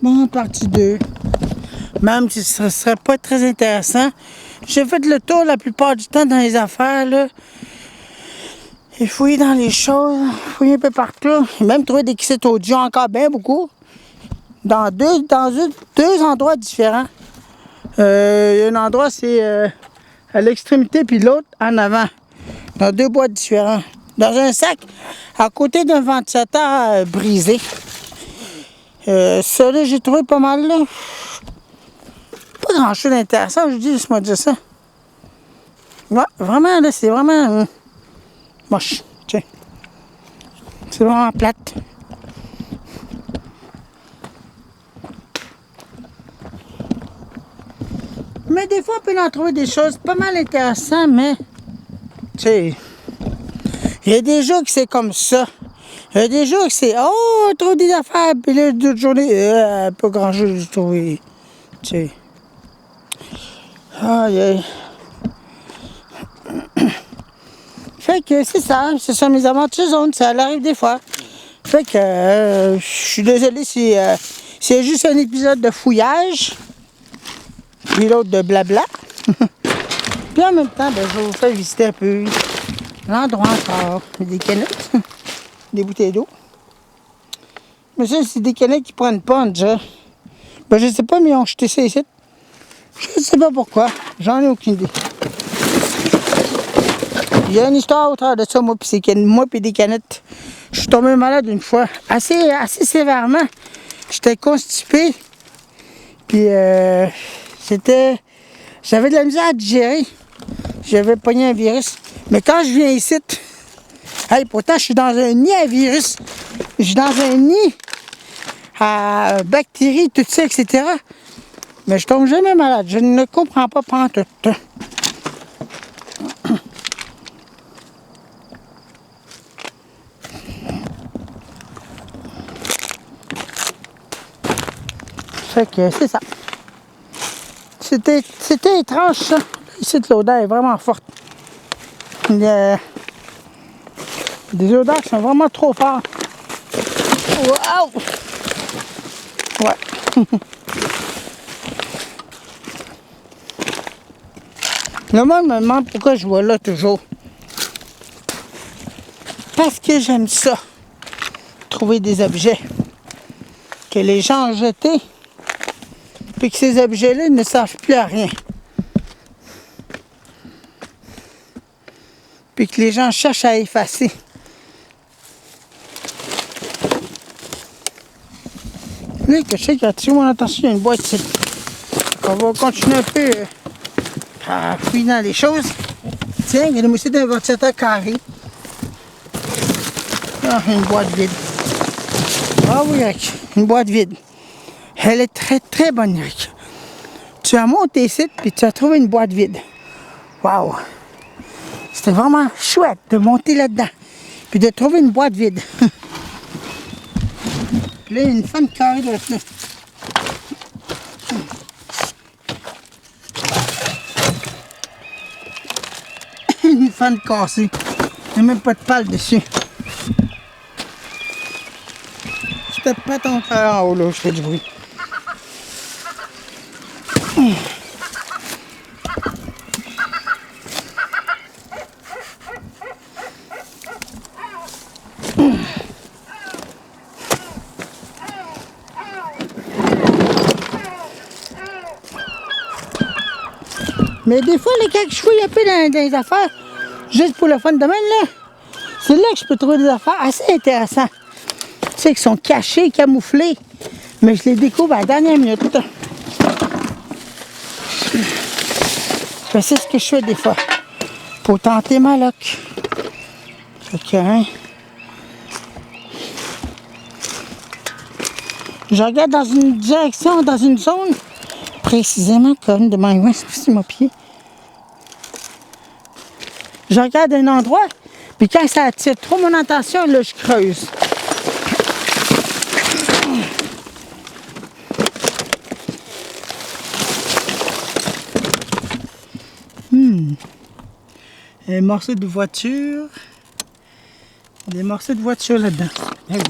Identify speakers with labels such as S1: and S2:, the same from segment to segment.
S1: Bon, partie 2. Même si ce ne serait pas très intéressant. J'ai fait le tour la plupart du temps dans les affaires, là. J'ai fouillé dans les choses, fouillé un peu partout. J'ai même trouvé des kits audio encore bien beaucoup. Dans deux endroits différents. Il y a un endroit, c'est à l'extrémité, puis l'autre en avant. Dans deux boîtes différents. Dans un sac, à côté d'un ventilateur brisé. Ça, là, j'ai trouvé pas mal, là. Pas grand-chose d'intéressant, je dis, laisse-moi dire ça. Ouais, vraiment, là, c'est vraiment moche. Tiens. C'est vraiment plate. Mais des fois, on peut en trouver des choses pas mal intéressantes, mais, tu sais, il y a des jours que c'est comme ça. Il y a des jours que c'est, oh, on trouve des affaires, puis là, d'autres journées, pas grand-chose de trouver. Tu sais. Aïe, aïe. Fait que c'est ça, ce sont mes aventures zones, ça arrive des fois. Fait que je suis désolé si c'est juste un épisode de fouillage, puis l'autre de blabla. Puis en même temps, ben, je vais vous faire visiter un peu l'endroit encore. Des canettes, des bouteilles d'eau. Mais ça, c'est des canettes qui prennent punch. Hein. Ben, je sais pas, mais ils ont jeté ça ici. Je sais pas pourquoi, j'en ai aucune idée. Il y a une histoire autour de ça, moi puis des canettes. Je suis tombé malade une fois, assez sévèrement. J'étais constipé, puis j'avais de la misère à digérer. J'avais pogné un virus. Mais quand je viens ici, hey, pourtant je suis dans un nid à virus. Je suis dans un nid à bactéries, tout ça, etc. Mais je tombe jamais malade. Je ne comprends pas pantoute. Fait que c'est ça. C'était étrange ça. Ici l'odeur est vraiment forte. Il y a des odeurs qui sont vraiment trop fortes. Wow! Ouais. Le monde me demande pourquoi je vois là toujours. Parce que j'aime ça. Trouver des objets que les gens ont jetés. Puis que ces objets-là ne servent plus à rien. Puis que les gens cherchent à effacer. Là, que je sais qu'il a attiré mon attention, il y a une boîte ici. On va continuer un peu à fouiller dans les choses. Tiens, il y a aussi d'un ventilateur carré. Ah, une boîte vide. Ah oui, Eric, une boîte vide. Elle est très très bonne, Eric. Tu as monté ici, puis tu as trouvé une boîte vide. Waouh! C'était vraiment chouette de monter là-dedans, puis de trouver une boîte vide. Puis là, il y a une fan carrée de là. Une fan cassée. Il n'y a même pas de pale dessus. C'était pas ton frère en haut, là, je fais du bruit. Mais des fois, les gars, je fouille un peu dans les affaires, juste pour le fun de même, là, c'est là que je peux trouver des affaires assez intéressantes. Tu sais, qui sont cachées, camouflées, mais je les découvre à la dernière minute. C'est ce que je fais des fois, pour tenter ma luck. Fait que, hein, je regarde dans une direction, dans une zone, précisément comme de mon mon pied. Je regarde un endroit, puis quand ça attire trop mon attention, là, je creuse. Un morceau de voiture. Des morceaux de voiture là-dedans. Ah oui.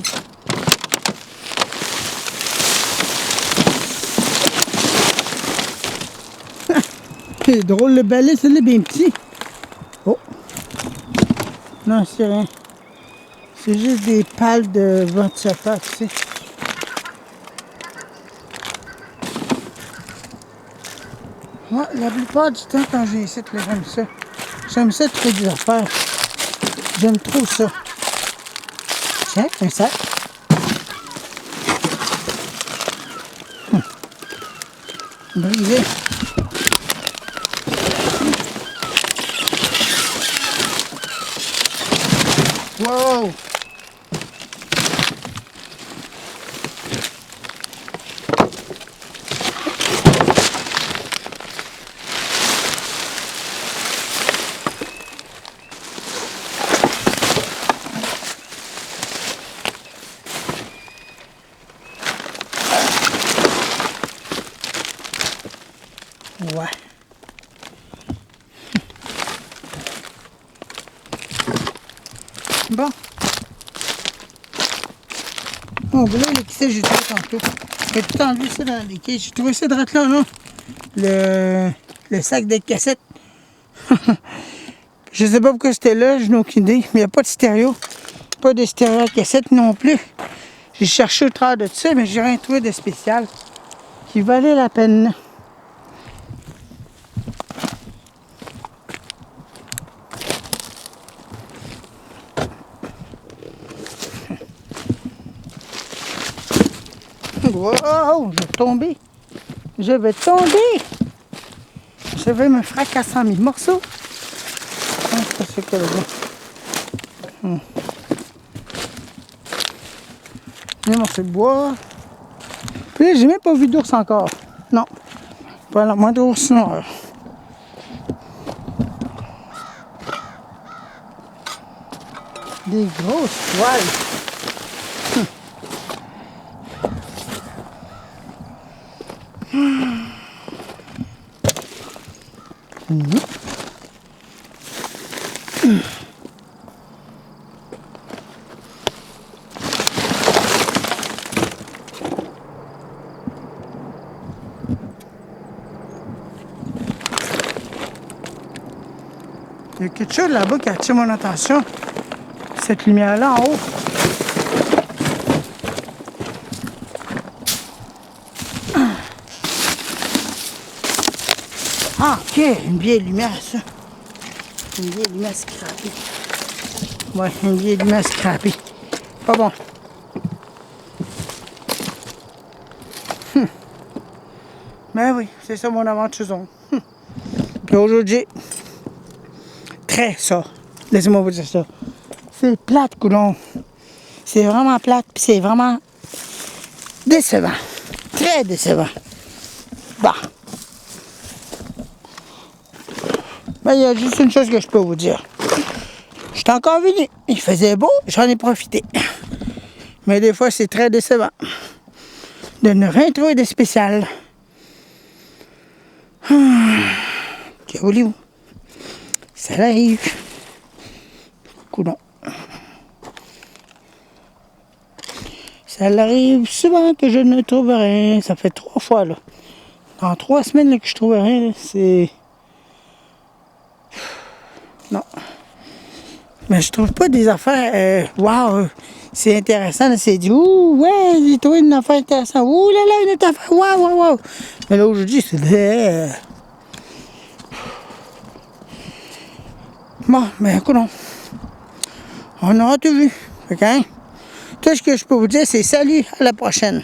S1: C'est drôle, le balai, c'est bien petit. Oh! Non, c'est rien. C'est juste des pales de ventilateur, tu sais. Ouais, la plupart du temps, quand j'ai ici, j'aime ça. J'aime ça de trouver des affaires. J'aime trop ça. Tiens, un sac. Brisé. Wow! Ouais. Bon. Bon, ben là, le qui j'ai trouvé tantôt. J'ai tout enlevé ça dans les caisses. J'ai trouvé ça de là, là. Le sac de cassettes. Je sais pas pourquoi c'était là, je n'ai aucune idée. Mais il n'y a pas de stéréo. Pas de stéréo à cassette non plus. J'ai cherché au travers de tout ça, mais j'ai rien trouvé de spécial qui valait la peine. Wow, je vais tomber. Je vais tomber. Je vais me fracasser en 1000 morceaux. Ah, c'est ce que là. Des morceaux de bois. Puis là, j'ai même pas vu d'ours encore. Non. Pas la moindre ours noir. Des grosses toiles. Il y a quelque chose là-bas qui attire mon attention. Cette lumière-là en haut. Ah, ok, une vieille lumière, ça. Une vieille lumière scrapée. Ouais, une vieille lumière scrapée. Pas bon. Ben oui, c'est ça mon aventure zone. Puis aujourd'hui, très ça. Laissez-moi vous dire ça. C'est plate, coulon. C'est vraiment plate, puis c'est vraiment décevant. Très décevant. Bah. Ben, il y a juste une chose que je peux vous dire. Je suis encore venu. Il faisait beau, j'en ai profité. Mais des fois, c'est très décevant de ne rien trouver de spécial. Que voulez-vous? Ça arrive. Coudon. Ça arrive souvent que je ne trouve rien. Ça fait 3 fois, là. Dans 3 semaines là, que je trouve rien, c'est... Non. Mais je trouve pas des affaires... Waouh! C'est intéressant, là, c'est dit, ouh, ouais, j'ai trouvé une affaire intéressante. Ouh là là, une autre affaire, waouh, waouh, waouh. Mais là, aujourd'hui, c'est... Bon, ben, écoute, on aura tout vu. OK? Tout ce que je peux vous dire, c'est salut, à la prochaine.